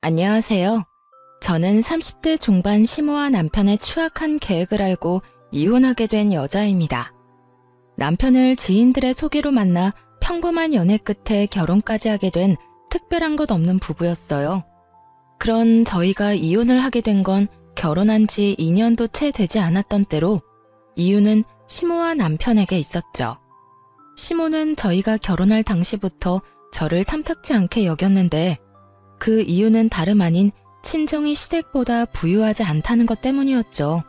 안녕하세요. 저는 30대 중반 시모와 남편의 추악한 계획을 알고 이혼하게 된 여자입니다. 남편을 지인들의 소개로 만나 평범한 연애 끝에 결혼까지 하게 된 특별한 것 없는 부부였어요. 그런 저희가 이혼을 하게 된 건 결혼한 지 2년도 채 되지 않았던 때로 이유는 시모와 남편에게 있었죠. 시모는 저희가 결혼할 당시부터 저를 탐탁지 않게 여겼는데 그 이유는 다름 아닌 친정이 시댁보다 부유하지 않다는 것 때문이었죠.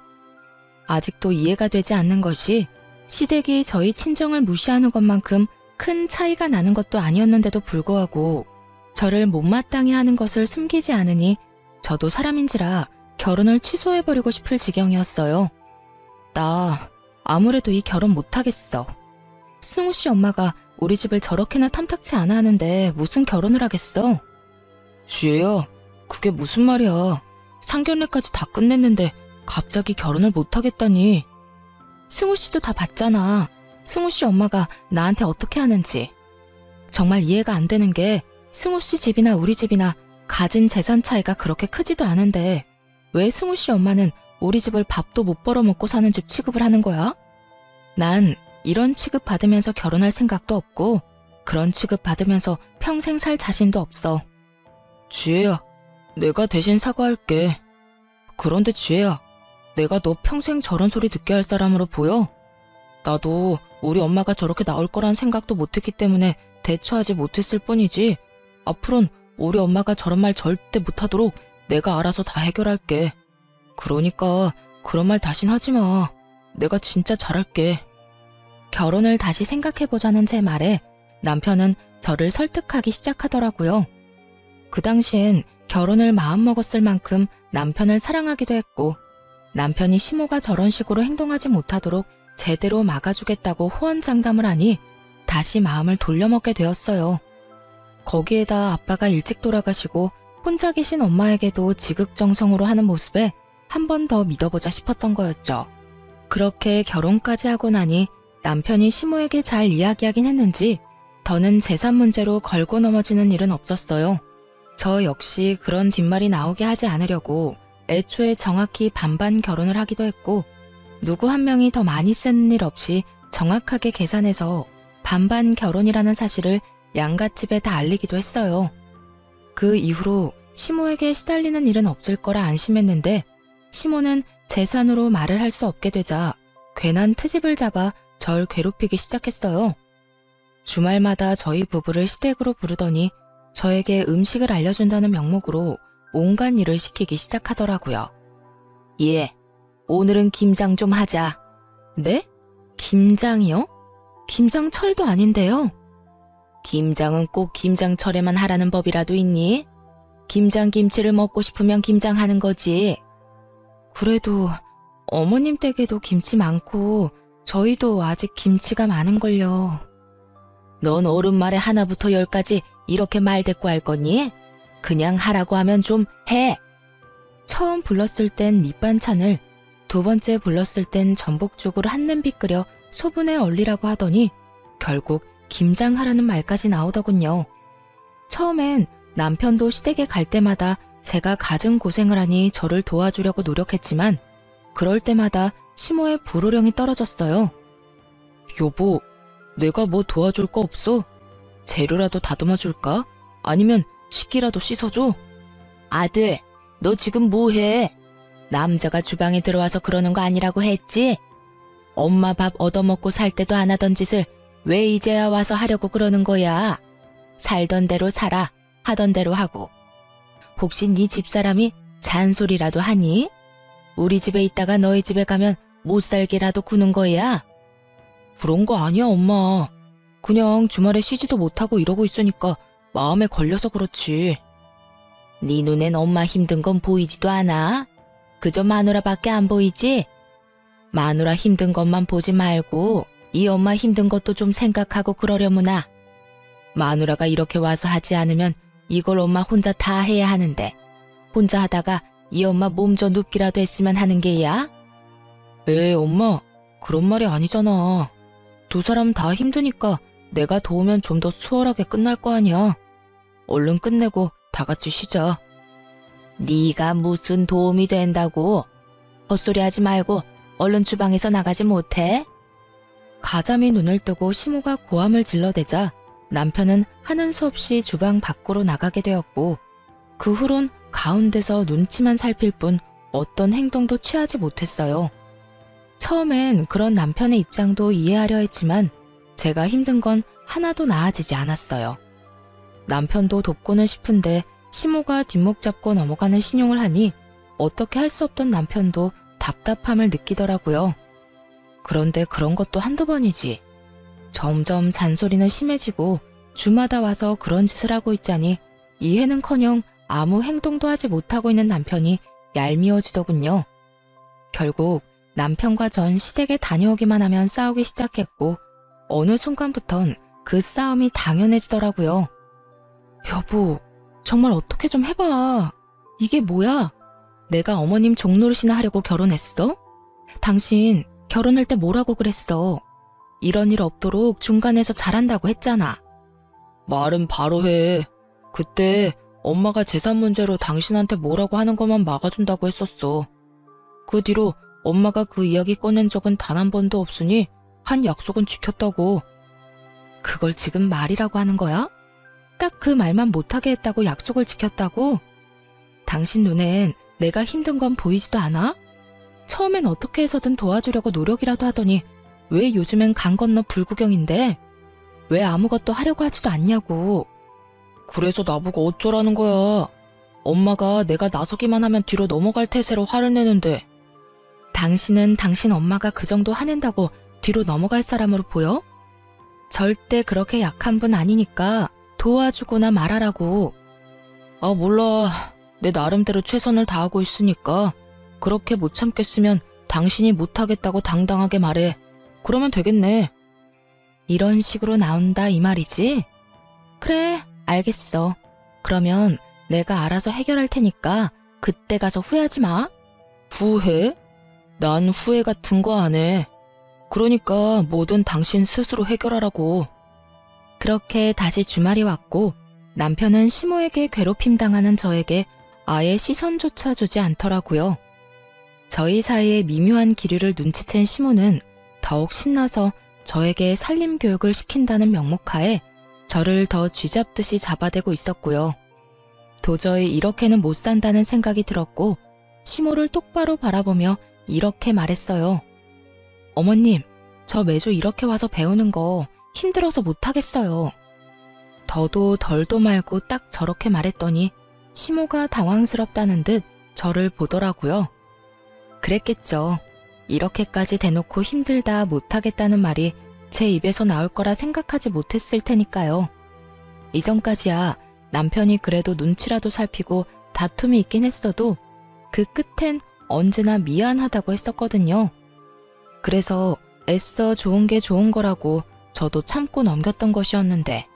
아직도 이해가 되지 않는 것이 시댁이 저희 친정을 무시하는 것만큼 큰 차이가 나는 것도 아니었는데도 불구하고 저를 못마땅해 하는 것을 숨기지 않으니 저도 사람인지라 결혼을 취소해버리고 싶을 지경이었어요. 나 아무래도 이 결혼 못하겠어. 승우 씨 엄마가 우리 집을 저렇게나 탐탁치 않아 하는데 무슨 결혼을 하겠어? 지혜야, 그게 무슨 말이야. 상견례까지 다 끝냈는데 갑자기 결혼을 못하겠다니. 승우 씨도 다 봤잖아. 승우 씨 엄마가 나한테 어떻게 하는지. 정말 이해가 안 되는 게 승우 씨 집이나 우리 집이나 가진 재산 차이가 그렇게 크지도 않은데 왜 승우 씨 엄마는 우리 집을 밥도 못 벌어먹고 사는 집 취급을 하는 거야? 난 이런 취급 받으면서 결혼할 생각도 없고 그런 취급 받으면서 평생 살 자신도 없어. 지혜야, 내가 대신 사과할게. 그런데 지혜야, 내가 너 평생 저런 소리 듣게 할 사람으로 보여? 나도 우리 엄마가 저렇게 나올 거란 생각도 못했기 때문에 대처하지 못했을 뿐이지 앞으로는 우리 엄마가 저런 말 절대 못하도록 내가 알아서 다 해결할게. 그러니까 그런 말 다신 하지 마. 내가 진짜 잘할게. 결혼을 다시 생각해보자는 제 말에 남편은 저를 설득하기 시작하더라고요. 그 당시엔 결혼을 마음먹었을 만큼 남편을 사랑하기도 했고 남편이 시모가 저런 식으로 행동하지 못하도록 제대로 막아주겠다고 호언장담을 하니 다시 마음을 돌려먹게 되었어요. 거기에다 아빠가 일찍 돌아가시고 혼자 계신 엄마에게도 지극정성으로 하는 모습에 한 번 더 믿어보자 싶었던 거였죠. 그렇게 결혼까지 하고 나니 남편이 시모에게 잘 이야기하긴 했는지 더는 재산 문제로 걸고 넘어지는 일은 없었어요. 저 역시 그런 뒷말이 나오게 하지 않으려고 애초에 정확히 반반 결혼을 하기도 했고 누구 한 명이 더 많이 쓰는 일 없이 정확하게 계산해서 반반 결혼이라는 사실을 양가 집에 다 알리기도 했어요. 그 이후로 시모에게 시달리는 일은 없을 거라 안심했는데 시모는 재산으로 말을 할 수 없게 되자 괜한 트집을 잡아 절 괴롭히기 시작했어요. 주말마다 저희 부부를 시댁으로 부르더니 저에게 음식을 알려준다는 명목으로 온갖 일을 시키기 시작하더라고요. 예, 오늘은 김장 좀 하자. 네? 김장이요? 김장철도 아닌데요. 김장은 꼭 김장철에만 하라는 법이라도 있니? 김장김치를 먹고 싶으면 김장하는 거지. 그래도 어머님 댁에도 김치 많고 저희도 아직 김치가 많은걸요. 넌 어른 말에 하나부터 열까지 이렇게 말대꾸 할 거니? 그냥 하라고 하면 좀 해. 처음 불렀을 땐 밑반찬을, 두 번째 불렀을 땐 전복죽을 한 냄비 끓여 소분에 얼리라고 하더니 결국 김장하라는 말까지 나오더군요. 처음엔 남편도 시댁에 갈 때마다 제가 갖은 고생을 하니 저를 도와주려고 노력했지만 그럴 때마다 시모의 불호령이 떨어졌어요. 여보, 내가 뭐 도와줄 거 없어? 재료라도 다듬어 줄까? 아니면 식기라도 씻어줘? 아들, 너 지금 뭐해? 남자가 주방에 들어와서 그러는 거 아니라고 했지? 엄마 밥 얻어먹고 살 때도 안 하던 짓을 왜 이제야 와서 하려고 그러는 거야? 살던 대로 살아, 하던 대로 하고. 혹시 네 집사람이 잔소리라도 하니? 우리 집에 있다가 너희 집에 가면 못 살게라도 구는 거야? 그런 거 아니야, 엄마. 그냥 주말에 쉬지도 못하고 이러고 있으니까 마음에 걸려서 그렇지. 네 눈엔 엄마 힘든 건 보이지도 않아? 그저 마누라밖에 안 보이지? 마누라 힘든 것만 보지 말고 이 엄마 힘든 것도 좀 생각하고 그러려무나. 마누라가 이렇게 와서 하지 않으면 이걸 엄마 혼자 다 해야 하는데 혼자 하다가 이 엄마 몸져 눕기라도 했으면 하는 게야? 에이, 엄마, 그런 말이 아니잖아. 두 사람 다 힘드니까 내가 도우면 좀 더 수월하게 끝날 거 아니야. 얼른 끝내고 다 같이 쉬자. 네가 무슨 도움이 된다고? 헛소리 하지 말고 얼른 주방에서 나가지 못해? 가자미 눈을 뜨고 시모가 고함을 질러대자 남편은 하는 수 없이 주방 밖으로 나가게 되었고 그 후론 가운데서 눈치만 살필 뿐 어떤 행동도 취하지 못했어요. 처음엔 그런 남편의 입장도 이해하려 했지만 제가 힘든 건 하나도 나아지지 않았어요. 남편도 돕고는 싶은데 시모가 뒷목 잡고 넘어가는 신용을 하니 어떻게 할 수 없던 남편도 답답함을 느끼더라고요. 그런데 그런 것도 한두 번이지. 점점 잔소리는 심해지고 주마다 와서 그런 짓을 하고 있자니 이해는커녕 아무 행동도 하지 못하고 있는 남편이 얄미워지더군요. 결국 남편과 전 시댁에 다녀오기만 하면 싸우기 시작했고 어느 순간부턴 그 싸움이 당연해지더라고요. 여보, 정말 어떻게 좀 해봐. 이게 뭐야? 내가 어머님 종노릇이나 하려고 결혼했어? 당신 결혼할 때 뭐라고 그랬어? 이런 일 없도록 중간에서 잘한다고 했잖아. 말은 바로 해. 그때 엄마가 재산 문제로 당신한테 뭐라고 하는 것만 막아준다고 했었어. 그 뒤로 엄마가 그 이야기 꺼낸 적은 단 한 번도 없으니 한 약속은 지켰다고. 그걸 지금 말이라고 하는 거야? 딱 그 말만 못하게 했다고 약속을 지켰다고? 당신 눈엔 내가 힘든 건 보이지도 않아? 처음엔 어떻게 해서든 도와주려고 노력이라도 하더니 왜 요즘엔 강 건너 불구경인데? 왜 아무것도 하려고 하지도 않냐고. 그래서 나보고 어쩌라는 거야. 엄마가 내가 나서기만 하면 뒤로 넘어갈 태세로 화를 내는데. 당신은 당신 엄마가 그 정도 화낸다고 뒤로 넘어갈 사람으로 보여? 절대 그렇게 약한 분 아니니까 도와주거나 말하라고. 아, 몰라. 내 나름대로 최선을 다하고 있으니까 그렇게 못 참겠으면 당신이 못하겠다고 당당하게 말해. 그러면 되겠네. 이런 식으로 나온다 이 말이지? 그래, 알겠어. 그러면 내가 알아서 해결할 테니까 그때 가서 후회하지 마. 후회? 난 후회 같은 거 안 해. 그러니까 뭐든 당신 스스로 해결하라고. 그렇게 다시 주말이 왔고 남편은 시모에게 괴롭힘 당하는 저에게 아예 시선조차 주지 않더라고요. 저희 사이의 미묘한 기류를 눈치챈 시모는 더욱 신나서 저에게 살림 교육을 시킨다는 명목하에 저를 더 쥐잡듯이 잡아대고 있었고요. 도저히 이렇게는 못 산다는 생각이 들었고 시모를 똑바로 바라보며 이렇게 말했어요. 어머님, 저 매주 이렇게 와서 배우는 거 힘들어서 못하겠어요. 더도 덜도 말고 딱 저렇게 말했더니 시모가 당황스럽다는 듯 저를 보더라고요. 그랬겠죠. 이렇게까지 대놓고 힘들다 못하겠다는 말이 제 입에서 나올 거라 생각하지 못했을 테니까요. 이전까지야 남편이 그래도 눈치라도 살피고 다툼이 있긴 했어도 그 끝엔 언제나 미안하다고 했었거든요. 그래서 애써 좋은 게 좋은 거라고 저도 참고 넘겼던 것이었는데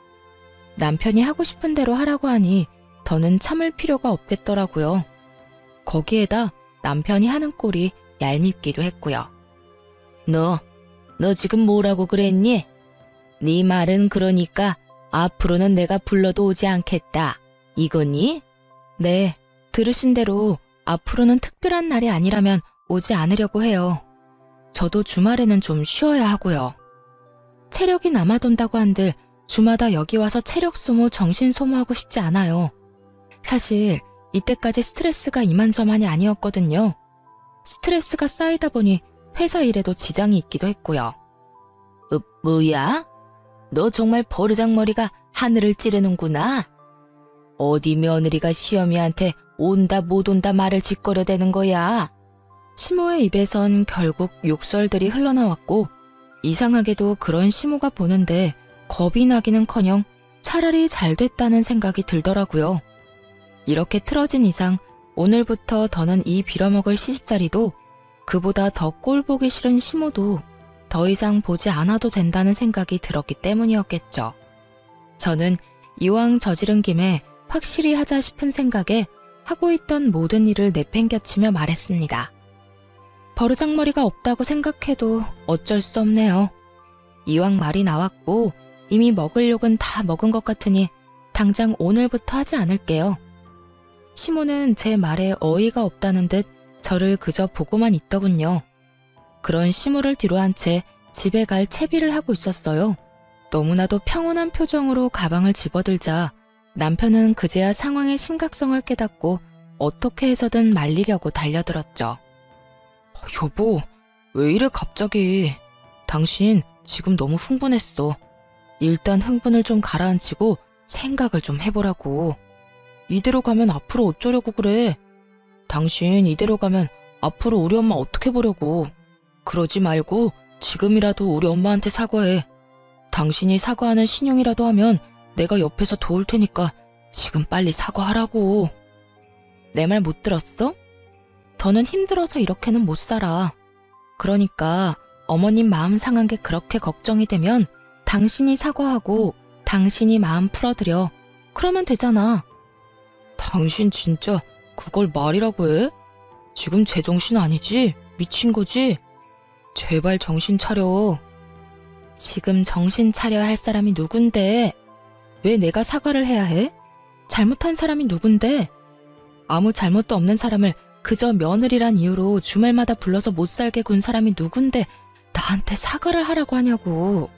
남편이 하고 싶은 대로 하라고 하니 더는 참을 필요가 없겠더라고요. 거기에다 남편이 하는 꼴이 얄밉기도 했고요. 너 지금 뭐라고 그랬니? 네 말은 그러니까 앞으로는 내가 불러도 오지 않겠다. 이거니? 네, 들으신 대로 앞으로는 특별한 날이 아니라면 오지 않으려고 해요. 저도 주말에는 좀 쉬어야 하고요. 체력이 남아돈다고 한들 주마다 여기 와서 체력 소모, 정신 소모하고 싶지 않아요. 사실 이때까지 스트레스가 이만저만이 아니었거든요. 스트레스가 쌓이다 보니 회사 일에도 지장이 있기도 했고요. 뭐야? 너 정말 버르장머리가 하늘을 찌르는구나. 어디 며느리가 시어미한테 온다 못 온다 말을 짓거려대는 거야. 시모의 입에선 결국 욕설들이 흘러나왔고 이상하게도 그런 시모가 보는데 겁이 나기는커녕 차라리 잘 됐다는 생각이 들더라고요. 이렇게 틀어진 이상 오늘부터 더는 이 빌어먹을 시집자리도 그보다 더 꼴보기 싫은 시모도 더 이상 보지 않아도 된다는 생각이 들었기 때문이었겠죠. 저는 이왕 저지른 김에 확실히 하자 싶은 생각에 하고 있던 모든 일을 내팽겨치며 말했습니다. 버르장머리가 없다고 생각해도 어쩔 수 없네요. 이왕 말이 나왔고 이미 먹을 욕은 다 먹은 것 같으니 당장 오늘부터 하지 않을게요. 시모는 제 말에 어이가 없다는 듯 저를 그저 보고만 있더군요. 그런 시모를 뒤로한 채 집에 갈 채비를 하고 있었어요. 너무나도 평온한 표정으로 가방을 집어들자 남편은 그제야 상황의 심각성을 깨닫고 어떻게 해서든 말리려고 달려들었죠. 여보, 왜 이래 갑자기? 당신 지금 너무 흥분했어. 일단 흥분을 좀 가라앉히고 생각을 좀 해보라고. 이대로 가면 앞으로 어쩌려고 그래? 당신 이대로 가면 앞으로 우리 엄마 어떻게 보려고. 그러지 말고 지금이라도 우리 엄마한테 사과해. 당신이 사과하는 신용이라도 하면 내가 옆에서 도울 테니까 지금 빨리 사과하라고. 내 말 못 들었어? 더는 힘들어서 이렇게는 못 살아. 그러니까 어머님 마음 상한 게 그렇게 걱정이 되면 당신이 사과하고 당신이 마음 풀어드려. 그러면 되잖아. 당신 진짜 그걸 말이라고 해? 지금 제정신 아니지? 미친 거지? 제발 정신 차려. 지금 정신 차려야 할 사람이 누군데? 왜 내가 사과를 해야 해? 잘못한 사람이 누군데? 아무 잘못도 없는 사람을 그저 며느리란 이유로 주말마다 불러서 못 살게 군 사람이 누군데 나한테 사과를 하라고 하냐고.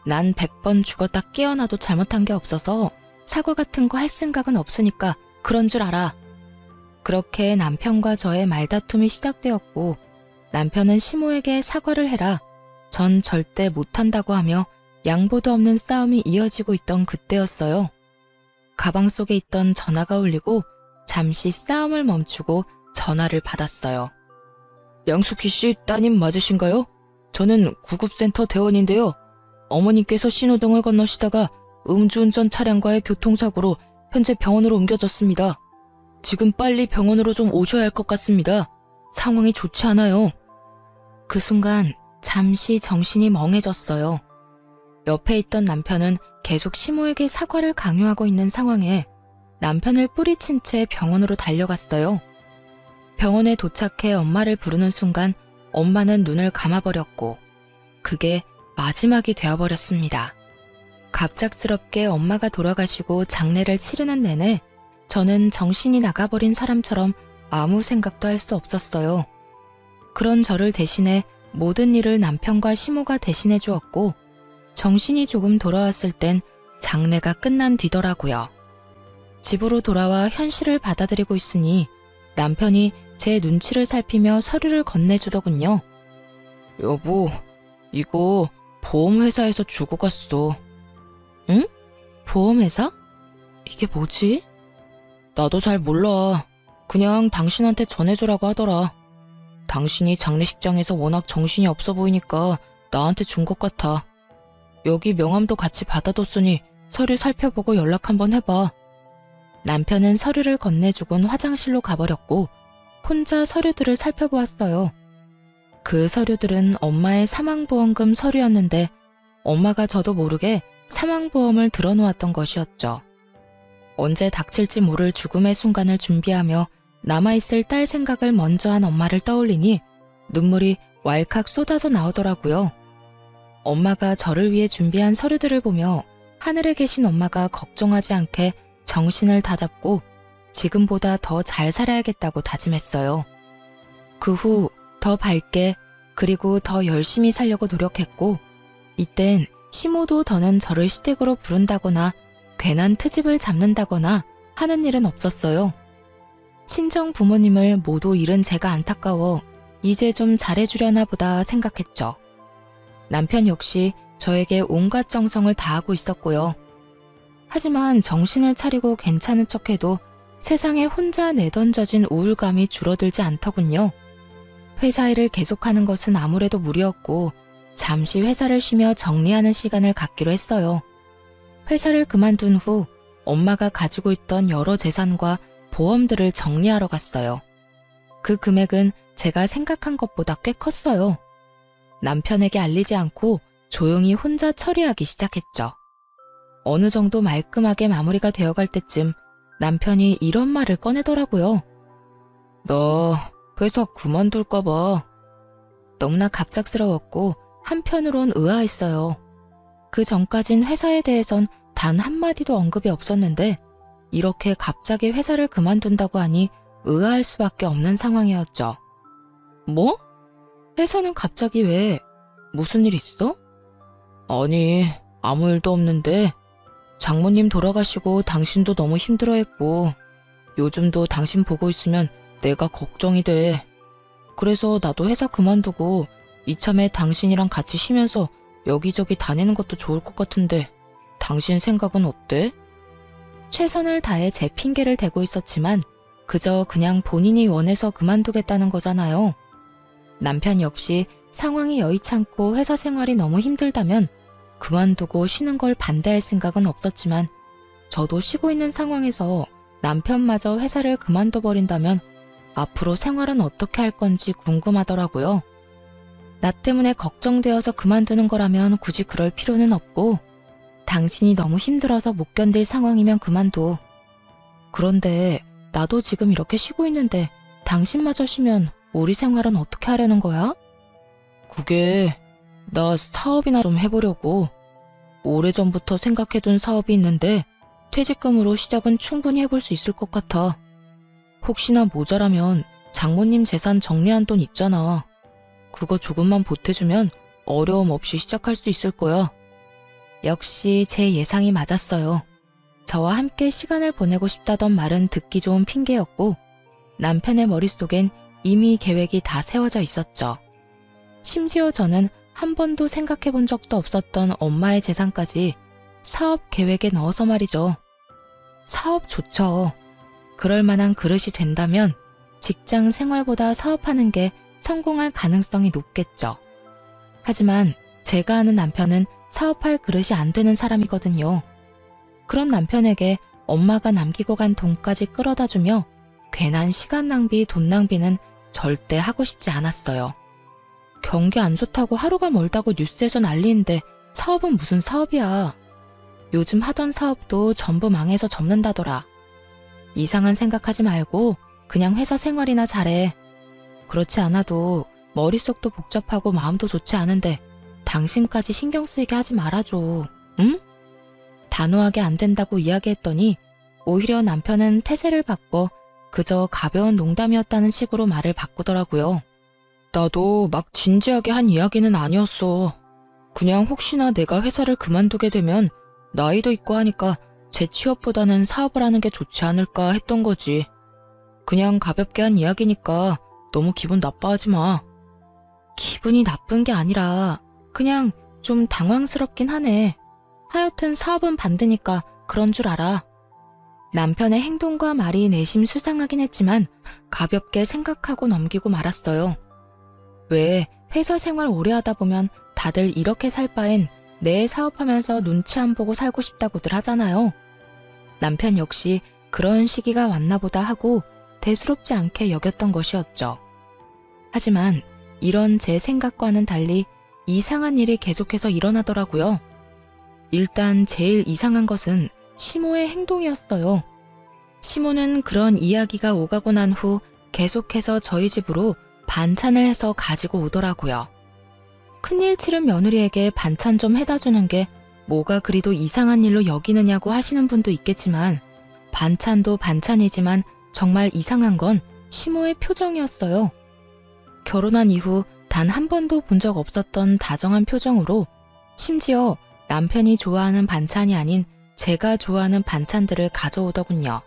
난 100번 죽었다 깨어나도 잘못한 게 없어서 사과 같은 거 할 생각은 없으니까 그런 줄 알아. 그렇게 남편과 저의 말다툼이 시작되었고 남편은 시모에게 사과를 해라. 전 절대 못한다고 하며 양보도 없는 싸움이 이어지고 있던 그때였어요. 가방 속에 있던 전화가 울리고 잠시 싸움을 멈추고 전화를 받았어요. 양숙희 씨 따님 맞으신가요? 저는 구급센터 대원인데요. 어머님께서 신호등을 건너시다가 음주운전 차량과의 교통사고로 현재 병원으로 옮겨졌습니다. 지금 빨리 병원으로 좀 오셔야 할 것 같습니다. 상황이 좋지 않아요. 그 순간 잠시 정신이 멍해졌어요. 옆에 있던 남편은 계속 시모에게 사과를 강요하고 있는 상황에 남편을 뿌리친 채 병원으로 달려갔어요. 병원에 도착해 엄마를 부르는 순간 엄마는 눈을 감아버렸고 그게 마지막이 되어버렸습니다. 갑작스럽게 엄마가 돌아가시고 장례를 치르는 내내 저는 정신이 나가버린 사람처럼 아무 생각도 할 수 없었어요. 그런 저를 대신해 모든 일을 남편과 시모가 대신해 주었고 정신이 조금 돌아왔을 땐 장례가 끝난 뒤더라고요. 집으로 돌아와 현실을 받아들이고 있으니 남편이 제 눈치를 살피며 서류를 건네주더군요. 여보, 이거 보험회사에서 주고 갔어. 응? 보험회사? 이게 뭐지? 나도 잘 몰라. 그냥 당신한테 전해주라고 하더라. 당신이 장례식장에서 워낙 정신이 없어 보이니까 나한테 준 것 같아. 여기 명함도 같이 받아뒀으니 서류 살펴보고 연락 한번 해봐. 남편은 서류를 건네주곤 화장실로 가버렸고 혼자 서류들을 살펴보았어요. 그 서류들은 엄마의 사망보험금 서류였는데 엄마가 저도 모르게 사망보험을 들어놓았던 것이었죠. 언제 닥칠지 모를 죽음의 순간을 준비하며 남아있을 딸 생각을 먼저 한 엄마를 떠올리니 눈물이 왈칵 쏟아져 나오더라고요. 엄마가 저를 위해 준비한 서류들을 보며 하늘에 계신 엄마가 걱정하지 않게 정신을 다잡고 지금보다 더 잘 살아야겠다고 다짐했어요. 그 후 더 밝게 그리고 더 열심히 살려고 노력했고 이땐 시모도 더는 저를 시댁으로 부른다거나 괜한 트집을 잡는다거나 하는 일은 없었어요. 친정 부모님을 모두 잃은 제가 안타까워 이제 좀 잘해주려나 보다 생각했죠. 남편 역시 저에게 온갖 정성을 다하고 있었고요. 하지만 정신을 차리고 괜찮은 척해도 세상에 혼자 내던져진 우울감이 줄어들지 않더군요. 회사 일을 계속하는 것은 아무래도 무리였고 잠시 회사를 쉬며 정리하는 시간을 갖기로 했어요. 회사를 그만둔 후 엄마가 가지고 있던 여러 재산과 보험들을 정리하러 갔어요. 그 금액은 제가 생각한 것보다 꽤 컸어요. 남편에게 알리지 않고 조용히 혼자 처리하기 시작했죠. 어느 정도 말끔하게 마무리가 되어갈 때쯤 남편이 이런 말을 꺼내더라고요. 너 회사 그만둘까 봐. 너무나 갑작스러웠고 한편으론 의아했어요. 그 전까진 회사에 대해선 단 한마디도 언급이 없었는데 이렇게 갑자기 회사를 그만둔다고 하니 의아할 수밖에 없는 상황이었죠. 뭐? 회사는 갑자기 왜? 무슨 일 있어? 아니, 아무 일도 없는데 장모님 돌아가시고 당신도 너무 힘들어했고 요즘도 당신 보고 있으면 내가 걱정이 돼. 그래서 나도 회사 그만두고 이참에 당신이랑 같이 쉬면서 여기저기 다니는 것도 좋을 것 같은데 당신 생각은 어때? 최선을 다해 제 핑계를 대고 있었지만 그저 그냥 본인이 원해서 그만두겠다는 거잖아요. 남편 역시 상황이 여의찮고 회사 생활이 너무 힘들다면 그만두고 쉬는 걸 반대할 생각은 없었지만 저도 쉬고 있는 상황에서 남편마저 회사를 그만둬버린다면 앞으로 생활은 어떻게 할 건지 궁금하더라고요. 나 때문에 걱정되어서 그만두는 거라면 굳이 그럴 필요는 없고 당신이 너무 힘들어서 못 견딜 상황이면 그만둬. 그런데 나도 지금 이렇게 쉬고 있는데 당신마저 쉬면 우리 생활은 어떻게 하려는 거야? 그게 나 사업이나 좀 해보려고. 오래전부터 생각해둔 사업이 있는데 퇴직금으로 시작은 충분히 해볼 수 있을 것 같아. 혹시나 모자라면 장모님 재산 정리한 돈 있잖아. 그거 조금만 보태주면 어려움 없이 시작할 수 있을 거야. 역시 제 예상이 맞았어요. 저와 함께 시간을 보내고 싶다던 말은 듣기 좋은 핑계였고 남편의 머릿속엔 이미 계획이 다 세워져 있었죠. 심지어 저는 한 번도 생각해 본 적도 없었던 엄마의 재산까지 사업 계획에 넣어서 말이죠. 사업 좋죠. 그럴 만한 그릇이 된다면 직장 생활보다 사업하는 게 성공할 가능성이 높겠죠. 하지만 제가 아는 남편은 사업할 그릇이 안 되는 사람이거든요. 그런 남편에게 엄마가 남기고 간 돈까지 끌어다 주며 괜한 시간 낭비, 돈 낭비는 절대 하고 싶지 않았어요. 경기 안 좋다고 하루가 멀다고 뉴스에서 난리인데 사업은 무슨 사업이야. 요즘 하던 사업도 전부 망해서 접는다더라. 이상한 생각하지 말고 그냥 회사 생활이나 잘해. 그렇지 않아도 머릿속도 복잡하고 마음도 좋지 않은데 당신까지 신경 쓰이게 하지 말아줘. 응? 단호하게 안 된다고 이야기했더니 오히려 남편은 태세를 바꿔 그저 가벼운 농담이었다는 식으로 말을 바꾸더라고요. 나도 막 진지하게 한 이야기는 아니었어. 그냥 혹시나 내가 회사를 그만두게 되면 나이도 있고 하니까 제 취업보다는 사업을 하는 게 좋지 않을까 했던 거지. 그냥 가볍게 한 이야기니까 너무 기분 나빠하지 마. 기분이 나쁜 게 아니라 그냥 좀 당황스럽긴 하네. 하여튼 사업은 반대니까 그런 줄 알아. 남편의 행동과 말이 내심 수상하긴 했지만 가볍게 생각하고 넘기고 말았어요. 왜 회사 생활 오래 하다 보면 다들 이렇게 살 바엔 내 사업하면서 눈치 안 보고 살고 싶다고들 하잖아요. 남편 역시 그런 시기가 왔나 보다 하고 대수롭지 않게 여겼던 것이었죠. 하지만 이런 제 생각과는 달리 이상한 일이 계속해서 일어나더라고요. 일단 제일 이상한 것은 시모의 행동이었어요. 시모는 그런 이야기가 오가고 난 후 계속해서 저희 집으로 반찬을 해서 가지고 오더라고요. 큰일 치른 며느리에게 반찬 좀 해다 주는 게 뭐가 그리도 이상한 일로 여기느냐고 하시는 분도 있겠지만 반찬도 반찬이지만 정말 이상한 건 시모의 표정이었어요. 결혼한 이후 단 한 번도 본 적 없었던 다정한 표정으로 심지어 남편이 좋아하는 반찬이 아닌 제가 좋아하는 반찬들을 가져오더군요.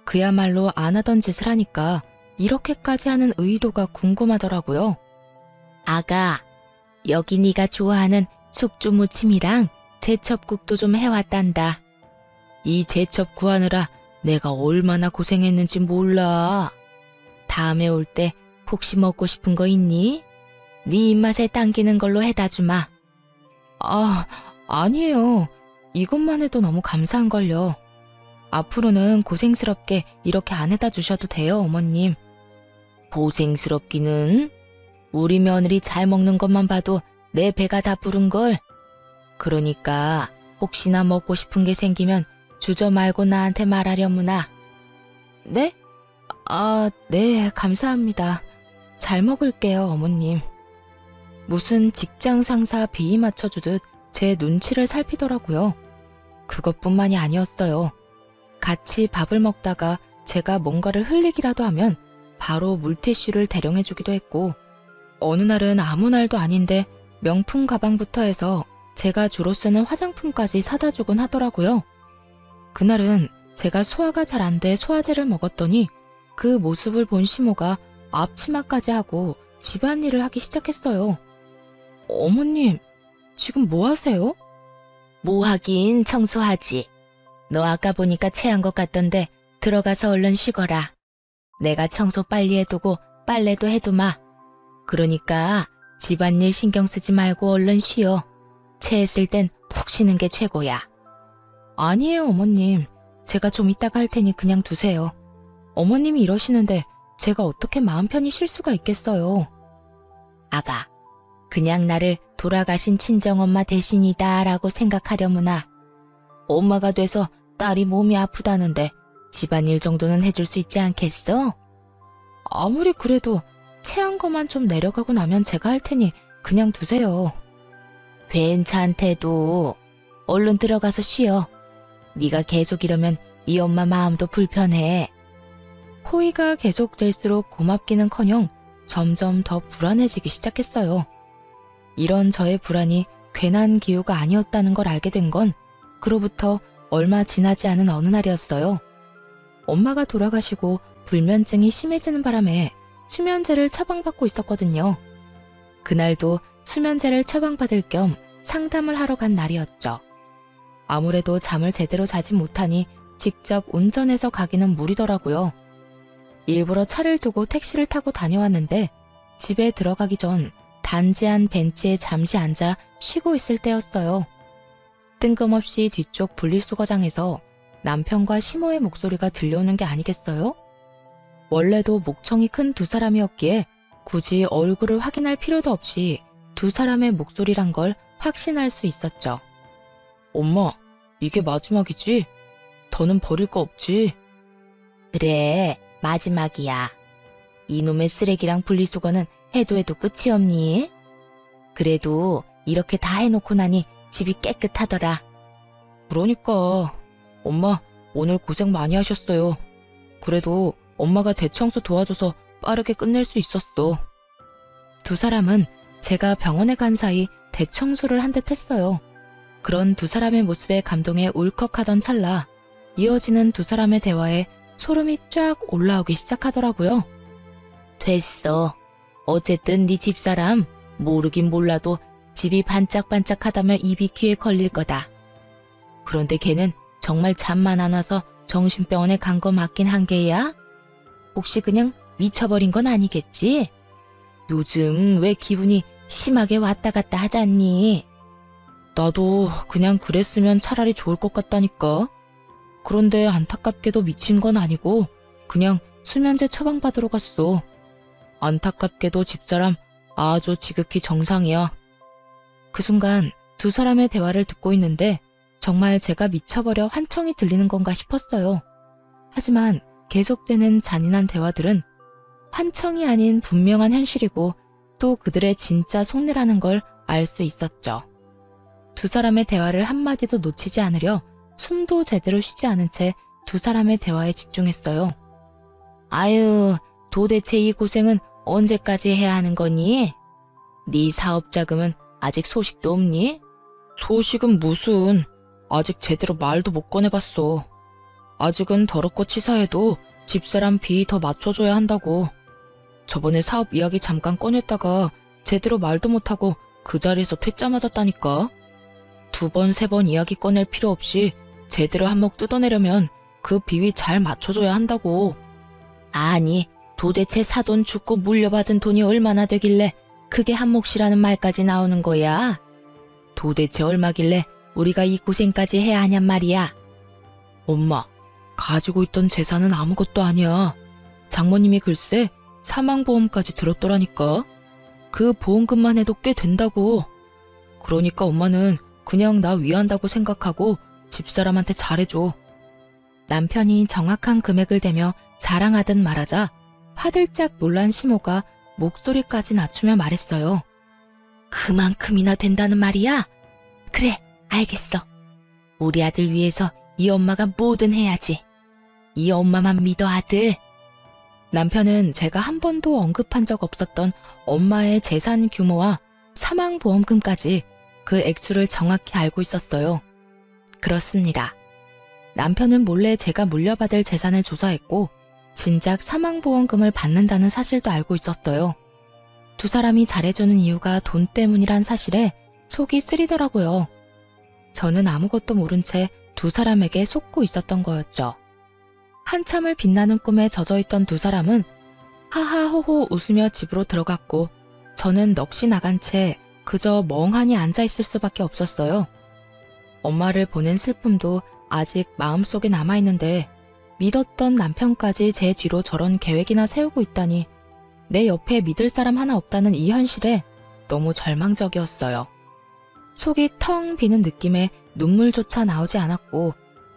그야말로 안 하던 짓을 하니까 이렇게까지 하는 의도가 궁금하더라고요. 아가, 여기 네가 좋아하는 숙주무침이랑 제첩국도 좀 해왔단다. 이 제첩 구하느라 내가 얼마나 고생했는지 몰라. 다음에 올 때 혹시 먹고 싶은 거 있니? 네 입맛에 당기는 걸로 해다 주마. 아, 아니에요. 이것만 해도 너무 감사한걸요. 앞으로는 고생스럽게 이렇게 안 해다 주셔도 돼요, 어머님. 고생스럽기는? 우리 며느리 잘 먹는 것만 봐도 내 배가 다 부른걸. 그러니까 혹시나 먹고 싶은 게 생기면 주저 말고 나한테 말하려무나. 네? 아, 네, 감사합니다. 잘 먹을게요, 어머님. 무슨 직장 상사 비위 맞춰주듯 제 눈치를 살피더라고요. 그것뿐만이 아니었어요. 같이 밥을 먹다가 제가 뭔가를 흘리기라도 하면 바로 물티슈를 대령해주기도 했고, 어느 날은 아무 날도 아닌데 명품 가방부터 해서 제가 주로 쓰는 화장품까지 사다 주곤 하더라고요. 그날은 제가 소화가 잘 안 돼 소화제를 먹었더니 그 모습을 본 시모가 앞치마까지 하고 집안일을 하기 시작했어요. 어머님, 지금 뭐 하세요? 뭐 하긴 청소하지. 너 아까 보니까 체한 것 같던데 들어가서 얼른 쉬거라. 내가 청소 빨리 해두고 빨래도 해두마. 그러니까 집안일 신경 쓰지 말고 얼른 쉬어. 체했을 땐 푹 쉬는 게 최고야. 아니에요, 어머님. 제가 좀 이따가 할 테니 그냥 두세요. 어머님이 이러시는데 제가 어떻게 마음 편히 쉴 수가 있겠어요. 아가, 그냥 나를 돌아가신 친정엄마 대신이다 라고 생각하려무나. 엄마가 돼서 딸이 몸이 아프다는데 집안일 정도는 해줄 수 있지 않겠어? 아무리 그래도 체한 것만 좀 내려가고 나면 제가 할 테니 그냥 두세요. 괜찮대도 얼른 들어가서 쉬어. 네가 계속 이러면 이 엄마 마음도 불편해. 호의가 계속될수록 고맙기는커녕 점점 더 불안해지기 시작했어요. 이런 저의 불안이 괜한 기우가 아니었다는 걸 알게 된 건 그로부터 얼마 지나지 않은 어느 날이었어요. 엄마가 돌아가시고 불면증이 심해지는 바람에 수면제를 처방받고 있었거든요. 그날도 수면제를 처방받을 겸 상담을 하러 간 날이었죠. 아무래도 잠을 제대로 자지 못하니 직접 운전해서 가기는 무리더라고요. 일부러 차를 두고 택시를 타고 다녀왔는데 집에 들어가기 전 단지 한 벤치에 잠시 앉아 쉬고 있을 때였어요. 뜬금없이 뒤쪽 분리수거장에서 남편과 시모의 목소리가 들려오는 게 아니겠어요? 원래도 목청이 큰 두 사람이었기에 굳이 얼굴을 확인할 필요도 없이 두 사람의 목소리란 걸 확신할 수 있었죠. 엄마, 이게 마지막이지? 더는 버릴 거 없지? 그래, 마지막이야. 이놈의 쓰레기랑 분리수거는 해도 해도 끝이 없니? 그래도 이렇게 다 해놓고 나니 집이 깨끗하더라. 그러니까 엄마 오늘 고생 많이 하셨어요. 그래도 엄마가 대청소 도와줘서 빠르게 끝낼 수 있었어. 두 사람은 제가 병원에 간 사이 대청소를 한 듯 했어요. 그런 두 사람의 모습에 감동해 울컥하던 찰나 이어지는 두 사람의 대화에 소름이 쫙 올라오기 시작하더라고요. 됐어. 어쨌든 네 집사람 모르긴 몰라도 집이 반짝반짝하다며 입이 귀에 걸릴 거다. 그런데 걔는 정말 잠만 안 와서 정신병원에 간 거 맞긴 한 게야? 혹시 그냥 미쳐버린 건 아니겠지? 요즘 왜 기분이 심하게 왔다 갔다 하잖니? 나도 그냥 그랬으면 차라리 좋을 것 같다니까. 그런데 안타깝게도 미친 건 아니고 그냥 수면제 처방받으러 갔어. 안타깝게도 집사람 아주 지극히 정상이야. 그 순간 두 사람의 대화를 듣고 있는데 정말 제가 미쳐버려 환청이 들리는 건가 싶었어요. 하지만 계속되는 잔인한 대화들은 환청이 아닌 분명한 현실이고 또 그들의 진짜 속내라는 걸 알 수 있었죠. 두 사람의 대화를 한마디도 놓치지 않으려 숨도 제대로 쉬지 않은 채 두 사람의 대화에 집중했어요. 아유, 도대체 이 고생은 언제까지 해야 하는 거니? 네 사업 자금은 아직 소식도 없니? 소식은 무슨, 아직 제대로 말도 못 꺼내봤어. 아직은 더럽고 치사해도 집사람 비 더 맞춰줘야 한다고. 저번에 사업 이야기 잠깐 꺼냈다가 제대로 말도 못하고 그 자리에서 퇴짜 맞았다니까. 두 번, 세 번 이야기 꺼낼 필요 없이 제대로 한몫 뜯어내려면 그 비위 잘 맞춰줘야 한다고. 아니, 도대체 사돈 죽고 물려받은 돈이 얼마나 되길래 그게 한몫이라는 말까지 나오는 거야? 도대체 얼마길래 우리가 이 고생까지 해야 하냔 말이야. 엄마, 가지고 있던 재산은 아무것도 아니야. 장모님이 글쎄 사망보험까지 들었더라니까. 그 보험금만 해도 꽤 된다고. 그러니까 엄마는 그냥 나 위한다고 생각하고 집사람한테 잘해줘. 남편이 정확한 금액을 대며 자랑하듯 말하자 화들짝 놀란 시모가 목소리까지 낮추며 말했어요. 그만큼이나 된다는 말이야? 그래, 알겠어. 우리 아들 위해서 이 엄마가 뭐든 해야지. 이 엄마만 믿어, 아들. 남편은 제가 한 번도 언급한 적 없었던 엄마의 재산 규모와 사망보험금까지 그 액수를 정확히 알고 있었어요. 그렇습니다. 남편은 몰래 제가 물려받을 재산을 조사했고 진작 사망보험금을 받는다는 사실도 알고 있었어요. 두 사람이 잘해주는 이유가 돈 때문이란 사실에 속이 쓰리더라고요. 저는 아무것도 모른 채 두 사람에게 속고 있었던 거였죠. 한참을 빛나는 꿈에 젖어있던 두 사람은 하하호호 웃으며 집으로 들어갔고 저는 넋이 나간 채 그저 멍하니 앉아있을 수밖에 없었어요. 엄마를 보낸 슬픔도 아직 마음속에 남아있는데 믿었던 남편까지 제 뒤로 저런 계획이나 세우고 있다니 내 옆에 믿을 사람 하나 없다는 이 현실에 너무 절망적이었어요. 속이 텅 비는 느낌에 눈물조차 나오지 않았고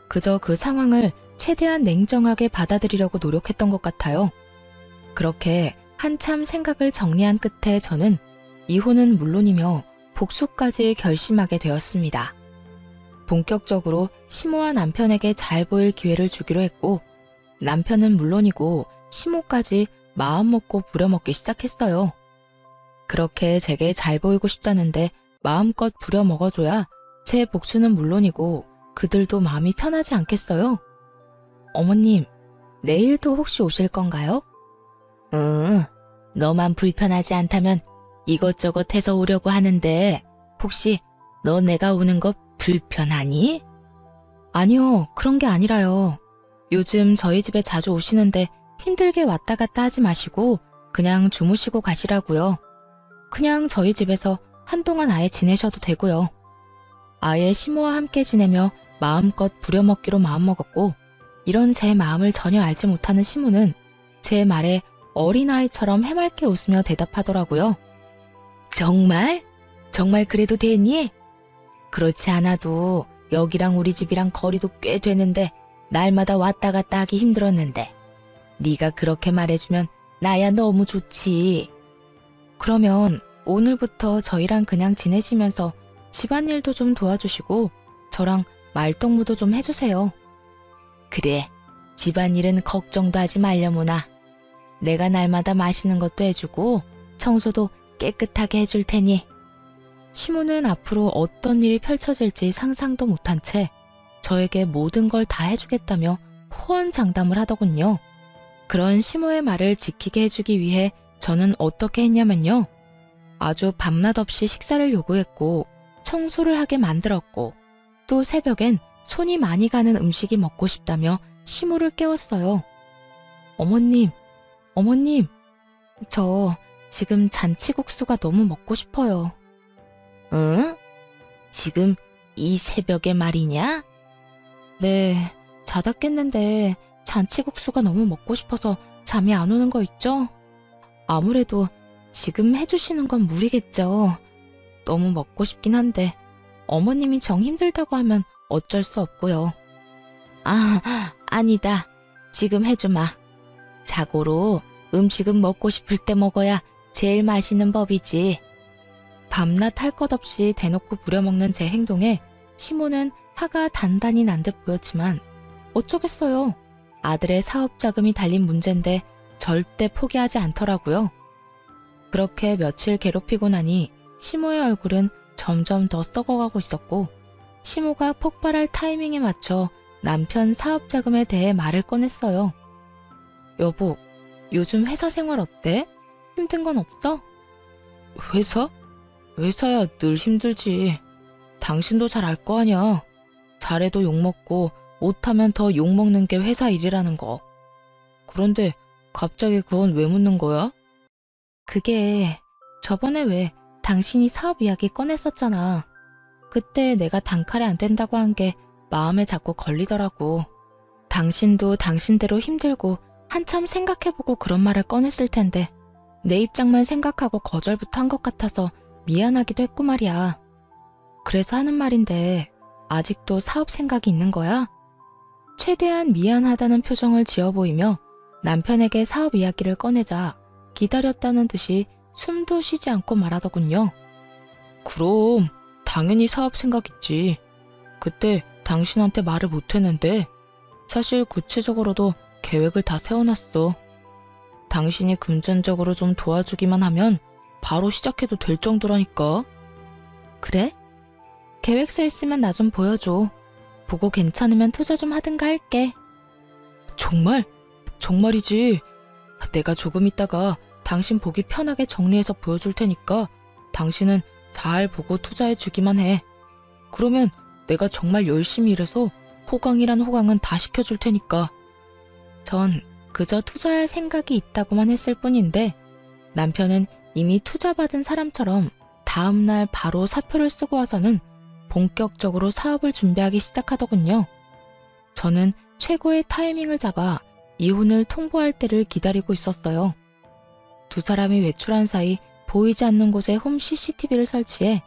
그저 그 상황을 최대한 냉정하게 받아들이려고 노력했던 것 같아요. 그렇게 한참 생각을 정리한 끝에 저는 이혼은 물론이며 복수까지 결심하게 되었습니다. 본격적으로 시모와 남편에게 잘 보일 기회를 주기로 했고 남편은 물론이고 시모까지 마음먹고 부려먹기 시작했어요. 그렇게 제게 잘 보이고 싶다는데 마음껏 부려먹어줘야 제 복수는 물론이고 그들도 마음이 편하지 않겠어요? 어머님, 내일도 혹시 오실 건가요? 응, 너만 불편하지 않다면 이것저것 해서 오려고 하는데 혹시 너 내가 오는 거 불편하니? 아니요, 그런 게 아니라요. 요즘 저희 집에 자주 오시는데 힘들게 왔다 갔다 하지 마시고 그냥 주무시고 가시라고요. 그냥 저희 집에서 한동안 아예 지내셔도 되고요. 아예 시모와 함께 지내며 마음껏 부려먹기로 마음먹었고 이런 제 마음을 전혀 알지 못하는 시모는 제 말에 어린아이처럼 해맑게 웃으며 대답하더라고요. 정말? 정말 그래도 되니? 그렇지 않아도 여기랑 우리 집이랑 거리도 꽤 되는데 날마다 왔다 갔다 하기 힘들었는데 네가 그렇게 말해주면 나야 너무 좋지. 그러면 오늘부터 저희랑 그냥 지내시면서 집안일도 좀 도와주시고 저랑 말동무도 좀 해주세요. 그래, 집안일은 걱정도 하지 말려무나. 내가 날마다 마시는 것도 해주고 청소도 깨끗하게 해줄 테니. 시모는 앞으로 어떤 일이 펼쳐질지 상상도 못한 채 저에게 모든 걸 다 해주겠다며 호언장담을 하더군요. 그런 시모의 말을 지키게 해주기 위해 저는 어떻게 했냐면요. 아주 밤낮 없이 식사를 요구했고 청소를 하게 만들었고 또 새벽엔 손이 많이 가는 음식이 먹고 싶다며 시모를 깨웠어요. 어머님, 저 지금 잔치국수가 너무 먹고 싶어요. 응? 지금 이 새벽에 말이냐? 네, 자다 깼는데 잔치국수가 너무 먹고 싶어서 잠이 안 오는 거 있죠? 아무래도 지금 해주시는 건 무리겠죠. 너무 먹고 싶긴 한데 어머님이 정 힘들다고 하면 어쩔 수 없고요. 아, 아니다. 지금 해주마. 자고로 음식은 먹고 싶을 때 먹어야 제일 맛있는 법이지. 밤낮 할 것 없이 대놓고 부려먹는 제 행동에 시모는 화가 단단히 난 듯 보였지만 어쩌겠어요. 아들의 사업 자금이 달린 문제인데 절대 포기하지 않더라고요. 그렇게 며칠 괴롭히고 나니 시모의 얼굴은 점점 더 썩어가고 있었고 시모가 폭발할 타이밍에 맞춰 남편 사업 자금에 대해 말을 꺼냈어요. 여보, 요즘 회사 생활 어때? 힘든 건 없어? 회사? 회사야 늘 힘들지. 당신도 잘 알 거 아냐. 잘해도 욕먹고 못하면 더 욕먹는 게 회사 일이라는 거. 그런데 갑자기 그건 왜 묻는 거야? 그게 저번에 왜 당신이 사업 이야기 꺼냈었잖아. 그때 내가 단칼에 안 된다고 한 게 마음에 자꾸 걸리더라고. 당신도 당신대로 힘들고 한참 생각해보고 그런 말을 꺼냈을 텐데 내 입장만 생각하고 거절부터 한 것 같아서 미안하기도 했고 말이야. 그래서 하는 말인데 아직도 사업 생각이 있는 거야? 최대한 미안하다는 표정을 지어 보이며 남편에게 사업 이야기를 꺼내자 기다렸다는 듯이 숨도 쉬지 않고 말하더군요. 그럼 당연히 사업 생각 있지. 그때 당신한테 말을 못했는데 사실 구체적으로도 계획을 다 세워놨어. 당신이 금전적으로 좀 도와주기만 하면 바로 시작해도 될 정도라니까. 그래? 계획서 있으면 나 좀 보여줘. 보고 괜찮으면 투자 좀 하든가 할게. 정말? 정말이지. 내가 조금 있다가 당신 보기 편하게 정리해서 보여줄 테니까 당신은 잘 보고 투자해 주기만 해. 그러면 내가 정말 열심히 일해서 호강이란 호강은 다 시켜줄 테니까. 전 그저 투자할 생각이 있다고만 했을 뿐인데 남편은 이미 투자받은 사람처럼 다음날 바로 사표를 쓰고 와서는 본격적으로 사업을 준비하기 시작하더군요. 저는 최고의 타이밍을 잡아 이혼을 통보할 때를 기다리고 있었어요. 두 사람이 외출한 사이 보이지 않는 곳에 홈 CCTV를 설치해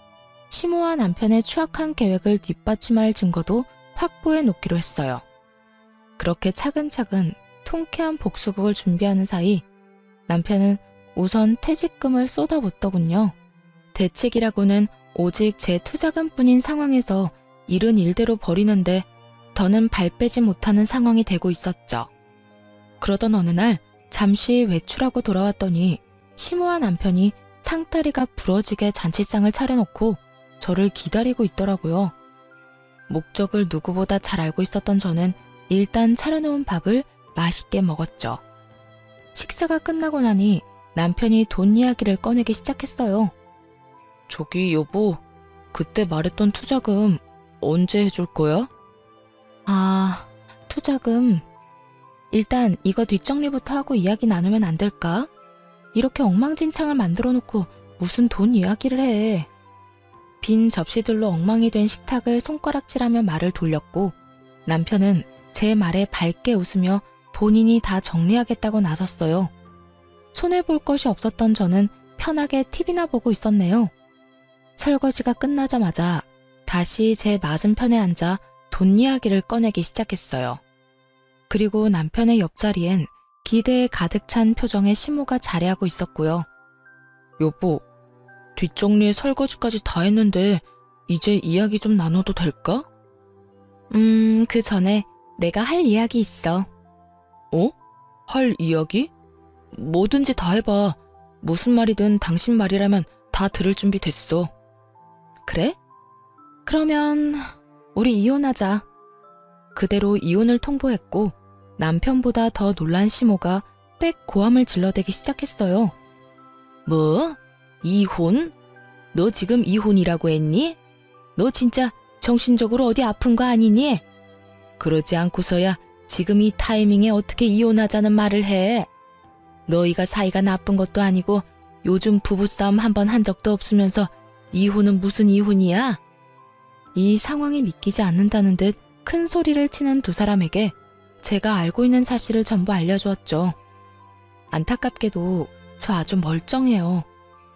시모와 남편의 추악한 계획을 뒷받침할 증거도 확보해 놓기로 했어요. 그렇게 차근차근 통쾌한 복수극을 준비하는 사이 남편은 우선 퇴직금을 쏟아붓더군요. 대책이라고는 오직 제 투자금뿐인 상황에서 일은 일대로 벌이는데 더는 발 빼지 못하는 상황이 되고 있었죠. 그러던 어느 날 잠시 외출하고 돌아왔더니 시모와 남편이 상다리가 부러지게 잔치상을 차려놓고 저를 기다리고 있더라고요. 목적을 누구보다 잘 알고 있었던 저는 일단 차려놓은 밥을 맛있게 먹었죠. 식사가 끝나고 나니 남편이 돈 이야기를 꺼내기 시작했어요. 저기 여보, 그때 말했던 투자금 언제 해줄 거야? 아, 투자금. 일단 이거 뒷정리부터 하고 이야기 나누면 안 될까? 이렇게 엉망진창을 만들어 놓고 무슨 돈 이야기를 해. 빈 접시들로 엉망이 된 식탁을 손가락질하며 말을 돌렸고 남편은 제 말에 밝게 웃으며 본인이 다 정리하겠다고 나섰어요. 손해볼 것이 없었던 저는 편하게 TV나 보고 있었네요. 설거지가 끝나자마자 다시 제 맞은편에 앉아 돈 이야기를 꺼내기 시작했어요. 그리고 남편의 옆자리엔 기대에 가득 찬 표정의 시모가 자리하고 있었고요. 여보, 뒷정리에 설거지까지 다 했는데 이제 이야기 좀 나눠도 될까? 그 전에 내가 할 이야기 있어. 어? 할 이야기? 뭐든지 다 해봐. 무슨 말이든 당신 말이라면 다 들을 준비 됐어. 그래? 그러면 우리 이혼하자. 그대로 이혼을 통보했고 남편보다 더 놀란 시모가 빽 고함을 질러대기 시작했어요. 뭐? 이혼? 너 지금 이혼이라고 했니? 너 진짜 정신적으로 어디 아픈 거 아니니? 그러지 않고서야 지금 이 타이밍에 어떻게 이혼하자는 말을 해? 너희가 사이가 나쁜 것도 아니고 요즘 부부싸움 한 번 한 적도 없으면서 이혼은 무슨 이혼이야? 이 상황이 믿기지 않는다는 듯 큰 소리를 치는 두 사람에게 제가 알고 있는 사실을 전부 알려주었죠. 안타깝게도 저 아주 멀쩡해요.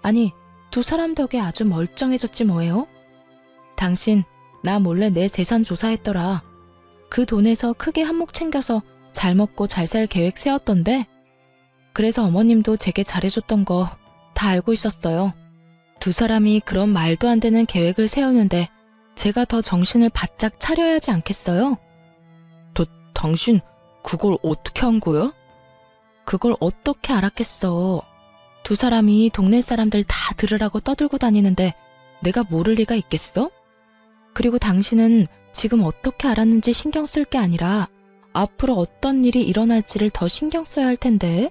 아니, 두 사람 덕에 아주 멀쩡해졌지 뭐예요? 당신 나 몰래 내 재산 조사했더라. 그 돈에서 크게 한몫 챙겨서 잘 먹고 잘 살 계획 세웠던데? 그래서 어머님도 제게 잘해줬던 거 다 알고 있었어요. 두 사람이 그런 말도 안 되는 계획을 세우는데 제가 더 정신을 바짝 차려야 하지 않겠어요? 당신 그걸 어떻게 한 거야? 그걸 어떻게 알았겠어. 두 사람이 동네 사람들 다 들으라고 떠들고 다니는데 내가 모를 리가 있겠어? 그리고 당신은 지금 어떻게 알았는지 신경 쓸 게 아니라 앞으로 어떤 일이 일어날지를 더 신경 써야 할 텐데.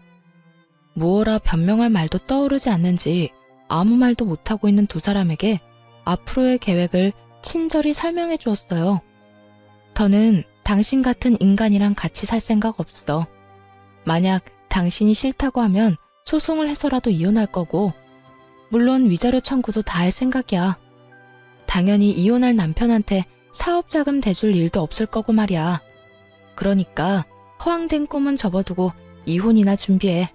무어라 변명할 말도 떠오르지 않는지 아무 말도 못하고 있는 두 사람에게 앞으로의 계획을 친절히 설명해 주었어요. 더는 당신 같은 인간이랑 같이 살 생각 없어. 만약 당신이 싫다고 하면 소송을 해서라도 이혼할 거고, 물론 위자료 청구도 다 할 생각이야. 당연히 이혼할 남편한테 사업자금 대줄 일도 없을 거고 말이야. 그러니까 허황된 꿈은 접어두고 이혼이나 준비해.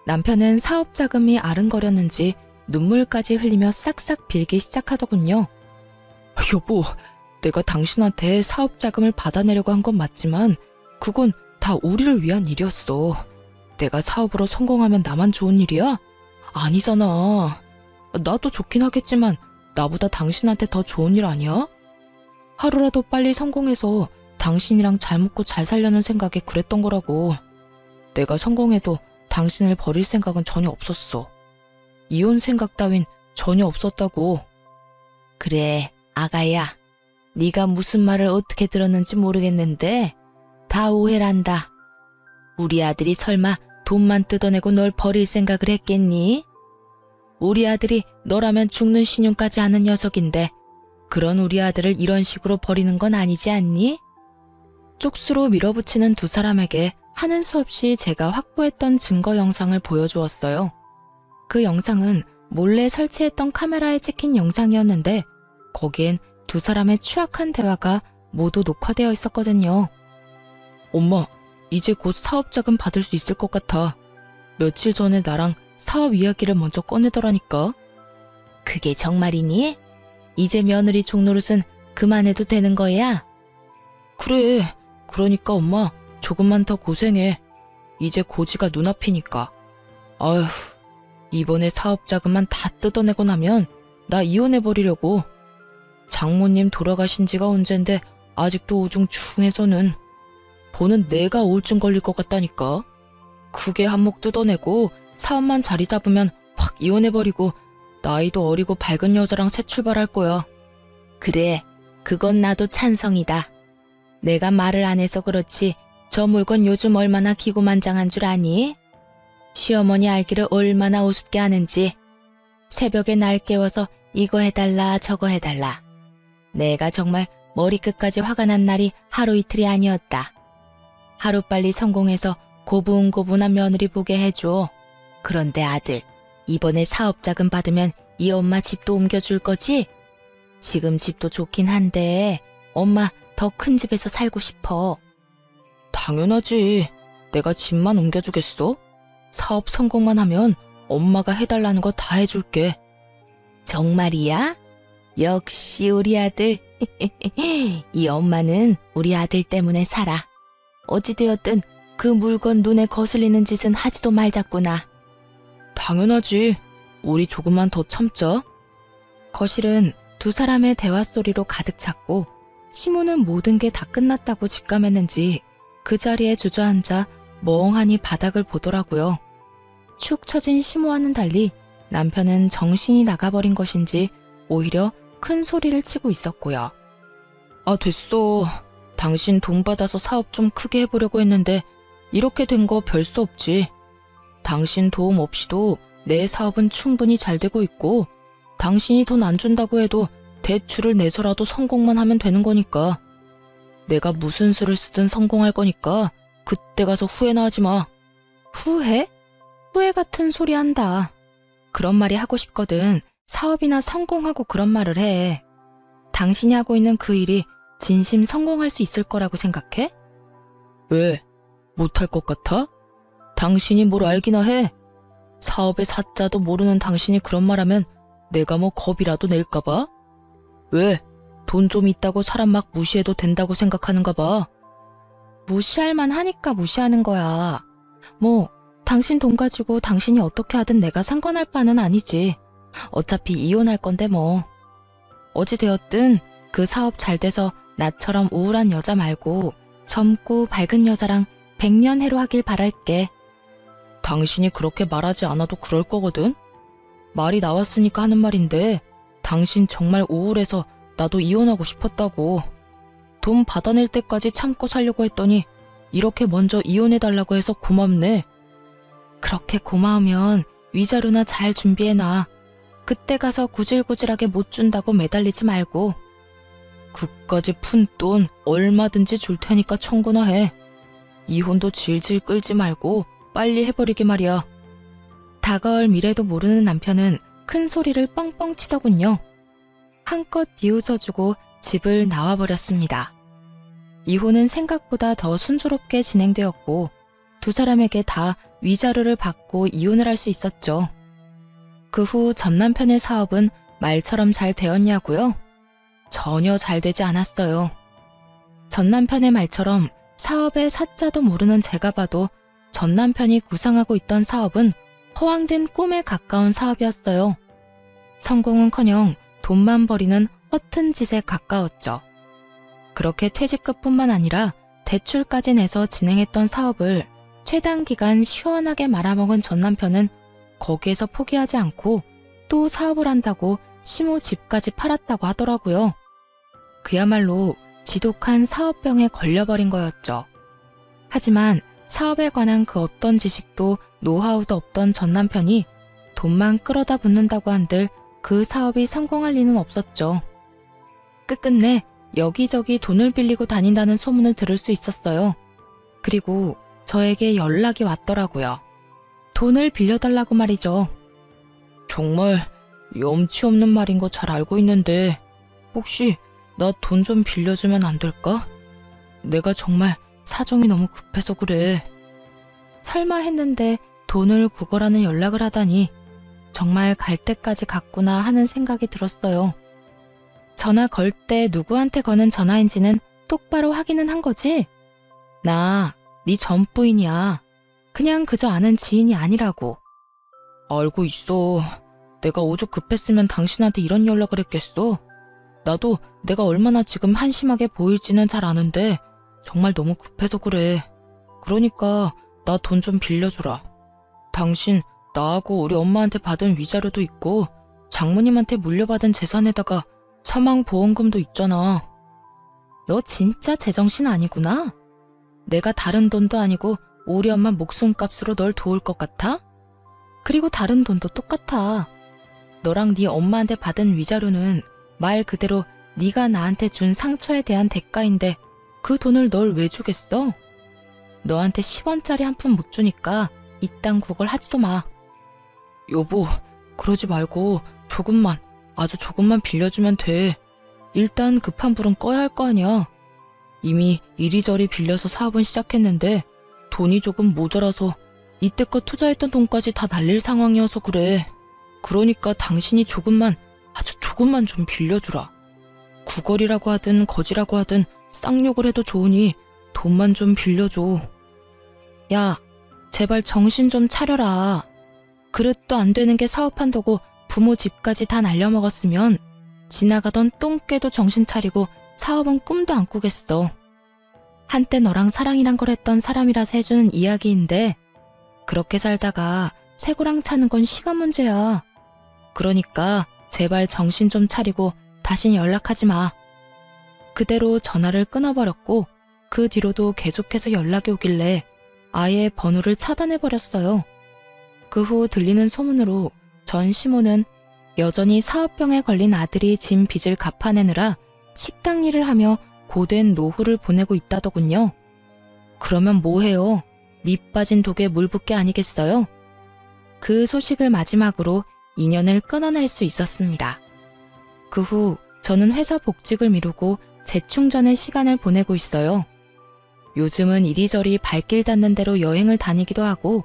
남편은 사업자금이 아른거렸는지 눈물까지 흘리며 싹싹 빌기 시작하더군요. 여보, 내가 당신한테 사업자금을 받아내려고 한 건 맞지만 그건 다 우리를 위한 일이었어. 내가 사업으로 성공하면 나만 좋은 일이야? 아니잖아. 나도 좋긴 하겠지만 나보다 당신한테 더 좋은 일 아니야? 하루라도 빨리 성공해서 당신이랑 잘 먹고 잘 살려는 생각에 그랬던 거라고. 내가 성공해도 당신을 버릴 생각은 전혀 없었어. 이혼 생각 따윈 전혀 없었다고. 그래, 아가야. 네가 무슨 말을 어떻게 들었는지 모르겠는데 다 오해란다. 우리 아들이 설마 돈만 뜯어내고 널 버릴 생각을 했겠니? 우리 아들이 너라면 죽는 신용까지 하는 녀석인데 그런 우리 아들을 이런 식으로 버리는 건 아니지 않니? 쪽수로 밀어붙이는 두 사람에게 하는 수 없이 제가 확보했던 증거 영상을 보여주었어요. 그 영상은 몰래 설치했던 카메라에 찍힌 영상이었는데 거기엔 두 사람의 추악한 대화가 모두 녹화되어 있었거든요. 엄마, 이제 곧 사업자금 받을 수 있을 것 같아. 며칠 전에 나랑 사업 이야기를 먼저 꺼내더라니까. 그게 정말이니? 이제 며느리 종노릇은 그만해도 되는 거야? 그래, 그러니까 엄마 조금만 더 고생해. 이제 고지가 눈앞이니까. 아휴, 이번에 사업자금만 다 뜯어내고 나면 나 이혼해버리려고. 장모님 돌아가신 지가 언젠데 아직도 우중충해서는. 보는 내가 우울증 걸릴 것 같다니까. 크게 한몫 뜯어내고 사업만 자리 잡으면 확 이혼해버리고 나이도 어리고 밝은 여자랑 새 출발할 거야. 그래, 그건 나도 찬성이다. 내가 말을 안 해서 그렇지 저 물건 요즘 얼마나 기고만장한 줄 아니? 시어머니 알기를 얼마나 우습게 하는지. 새벽에 날 깨워서 이거 해달라 저거 해달라. 내가 정말 머리끝까지 화가 난 날이 하루 이틀이 아니었다. 하루빨리 성공해서 고분고분한 며느리 보게 해줘. 그런데 아들, 이번에 사업자금 받으면 이 엄마 집도 옮겨줄 거지? 지금 집도 좋긴 한데 엄마 더 큰 집에서 살고 싶어. 당연하지. 내가 집만 옮겨주겠어? 사업 성공만 하면 엄마가 해달라는 거 다 해줄게. 정말이야? 역시 우리 아들. 이 엄마는 우리 아들 때문에 살아. 어찌되었든 그 물건 눈에 거슬리는 짓은 하지도 말자꾸나. 당연하지. 우리 조금만 더 참자. 거실은 두 사람의 대화 소리로 가득 찼고 시모는 모든 게 다 끝났다고 직감했는지 그 자리에 주저앉아 멍하니 바닥을 보더라고요. 축 처진 시모와는 달리 남편은 정신이 나가버린 것인지 오히려 큰 소리를 치고 있었고요. 아, 됐어. 당신 돈 받아서 사업 좀 크게 해보려고 했는데 이렇게 된 거 별 수 없지. 당신 도움 없이도 내 사업은 충분히 잘 되고 있고 당신이 돈 안 준다고 해도 대출을 내서라도 성공만 하면 되는 거니까. 내가 무슨 수를 쓰든 성공할 거니까 그때 가서 후회나 하지 마. 후회? 후회 같은 소리 한다. 그런 말이 하고 싶거든. 사업이나 성공하고 그런 말을 해. 당신이 하고 있는 그 일이 진심 성공할 수 있을 거라고 생각해? 왜? 못할 것 같아? 당신이 뭘 알기나 해. 사업의 사자도 모르는 당신이 그런 말하면 내가 뭐 겁이라도 낼까 봐? 왜? 돈 좀 있다고 사람 막 무시해도 된다고 생각하는가 봐. 무시할 만하니까 무시하는 거야. 뭐 당신 돈 가지고 당신이 어떻게 하든 내가 상관할 바는 아니지. 어차피 이혼할 건데 뭐. 어찌되었든 그 사업 잘 돼서 나처럼 우울한 여자 말고 젊고 밝은 여자랑 100년 해로하길 바랄게. 당신이 그렇게 말하지 않아도 그럴 거거든? 말이 나왔으니까 하는 말인데 당신 정말 우울해서 나도 이혼하고 싶었다고. 돈 받아낼 때까지 참고 살려고 했더니 이렇게 먼저 이혼해달라고 해서 고맙네. 그렇게 고마우면 위자료나 잘 준비해놔. 그때 가서 구질구질하게 못 준다고 매달리지 말고. 그까지 푼 돈 얼마든지 줄 테니까 청구나 해. 이혼도 질질 끌지 말고 빨리 해버리게 말이야. 다가올 미래도 모르는 남편은 큰 소리를 뻥뻥 치더군요. 한껏 비웃어주고 집을 나와버렸습니다. 이혼은 생각보다 더 순조롭게 진행되었고 두 사람에게 다 위자료를 받고 이혼을 할 수 있었죠. 그 후 전 남편의 사업은 말처럼 잘 되었냐고요? 전혀 잘 되지 않았어요. 전 남편의 말처럼 사업의 사자도 모르는 제가 봐도 전 남편이 구상하고 있던 사업은 허황된 꿈에 가까운 사업이었어요. 성공은커녕 돈만 버리는 허튼 짓에 가까웠죠. 그렇게 퇴직급뿐만 아니라 대출까지 내서 진행했던 사업을 최단기간 시원하게 말아먹은 전 남편은 거기에서 포기하지 않고 또 사업을 한다고 시모 집까지 팔았다고 하더라고요. 그야말로 지독한 사업병에 걸려버린 거였죠. 하지만 사업에 관한 그 어떤 지식도 노하우도 없던 전 남편이 돈만 끌어다 붓는다고 한들 그 사업이 성공할 리는 없었죠. 끝끝내 여기저기 돈을 빌리고 다닌다는 소문을 들을 수 있었어요. 그리고 저에게 연락이 왔더라고요. 돈을 빌려달라고 말이죠. 정말 염치 없는 말인 거 잘 알고 있는데 혹시 나 돈 좀 빌려주면 안 될까? 내가 정말 사정이 너무 급해서 그래. 설마 했는데 돈을 구걸하는 연락을 하다니 정말 갈 때까지 갔구나 하는 생각이 들었어요. 전화 걸 때 누구한테 거는 전화인지는 똑바로 확인은 한 거지? 나 네 전 부인이야. 그냥 그저 아는 지인이 아니라고. 알고 있어. 내가 오죽 급했으면 당신한테 이런 연락을 했겠어? 나도 내가 얼마나 지금 한심하게 보일지는 잘 아는데 정말 너무 급해서 그래. 그러니까 나 돈 좀 빌려주라. 당신 나하고 우리 엄마한테 받은 위자료도 있고 장모님한테 물려받은 재산에다가 사망보험금도 있잖아. 너 진짜 제정신 아니구나? 내가 다른 돈도 아니고 우리 엄마 목숨값으로 널 도울 것 같아? 그리고 다른 돈도 똑같아. 너랑 네 엄마한테 받은 위자료는 말 그대로 네가 나한테 준 상처에 대한 대가인데 그 돈을 널 왜 주겠어? 너한테 10원짜리 한 푼 못 주니까 이딴 구걸 하지도 마. 여보, 그러지 말고 조금만, 아주 조금만 빌려주면 돼. 일단 급한 불은 꺼야 할 거 아니야. 이미 이리저리 빌려서 사업은 시작했는데 돈이 조금 모자라서 이때껏 투자했던 돈까지 다 날릴 상황이어서 그래. 그러니까 당신이 조금만, 아주 조금만 좀 빌려주라. 구걸이라고 하든 거지라고 하든 쌍욕을 해도 좋으니 돈만 좀 빌려줘. 야, 제발 정신 좀 차려라. 그릇도 안 되는 게 사업한다고 부모 집까지 다 날려먹었으면 지나가던 똥개도 정신 차리고 사업은 꿈도 안 꾸겠어. 한때 너랑 사랑이란 걸 했던 사람이라서 해주는 이야기인데 그렇게 살다가 새고랑 차는 건 시간 문제야. 그러니까 제발 정신 좀 차리고 다신 연락하지 마. 그대로 전화를 끊어버렸고 그 뒤로도 계속해서 연락이 오길래 아예 번호를 차단해버렸어요. 그 후 들리는 소문으로 전 시모는 여전히 사업병에 걸린 아들이 진 빚을 갚아내느라 식당 일을 하며 고된 노후를 보내고 있다더군요. 그러면 뭐해요? 밑 빠진 독에 물 붓게 아니겠어요? 그 소식을 마지막으로 인연을 끊어낼 수 있었습니다. 그 후 저는 회사 복직을 미루고 재충전의 시간을 보내고 있어요. 요즘은 이리저리 발길 닿는 대로 여행을 다니기도 하고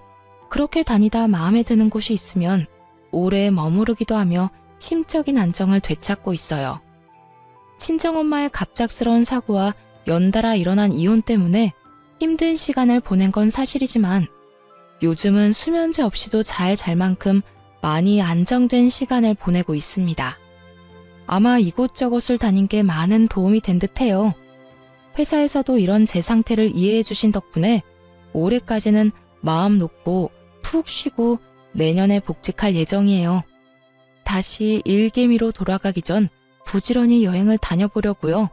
그렇게 다니다 마음에 드는 곳이 있으면 오래 머무르기도 하며 심적인 안정을 되찾고 있어요. 친정엄마의 갑작스러운 사고와 연달아 일어난 이혼 때문에 힘든 시간을 보낸 건 사실이지만 요즘은 수면제 없이도 잘 잘 만큼 많이 안정된 시간을 보내고 있습니다. 아마 이곳저곳을 다닌 게 많은 도움이 된 듯해요. 회사에서도 이런 제 상태를 이해해 주신 덕분에 올해까지는 마음 놓고 푹 쉬고 내년에 복직할 예정이에요. 다시 일개미로 돌아가기 전 부지런히 여행을 다녀보려고요.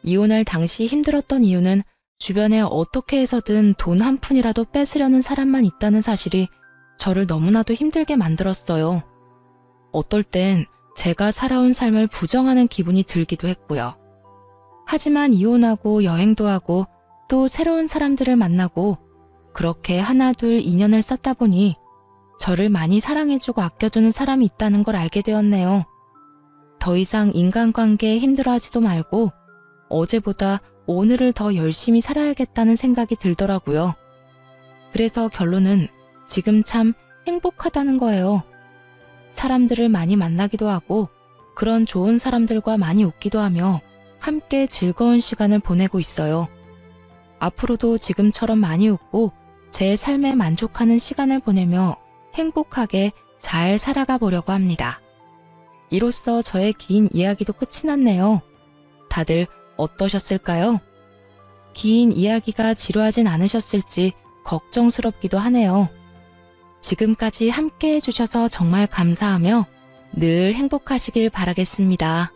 이혼할 당시 힘들었던 이유는 주변에 어떻게 해서든 돈 한 푼이라도 뺏으려는 사람만 있다는 사실이 저를 너무나도 힘들게 만들었어요. 어떨 땐 제가 살아온 삶을 부정하는 기분이 들기도 했고요. 하지만 이혼하고 여행도 하고 또 새로운 사람들을 만나고 그렇게 하나 둘 인연을 쌓다 보니 저를 많이 사랑해주고 아껴주는 사람이 있다는 걸 알게 되었네요. 더 이상 인간관계에 힘들어하지도 말고 어제보다 오늘을 더 열심히 살아야겠다는 생각이 들더라고요. 그래서 결론은 지금 참 행복하다는 거예요. 사람들을 많이 만나기도 하고 그런 좋은 사람들과 많이 웃기도 하며 함께 즐거운 시간을 보내고 있어요. 앞으로도 지금처럼 많이 웃고 제 삶에 만족하는 시간을 보내며 행복하게 잘 살아가 보려고 합니다. 이로써 저의 긴 이야기도 끝이 났네요. 다들 어떠셨을까요? 긴 이야기가 지루하진 않으셨을지 걱정스럽기도 하네요. 지금까지 함께 해주셔서 정말 감사하며 늘 행복하시길 바라겠습니다.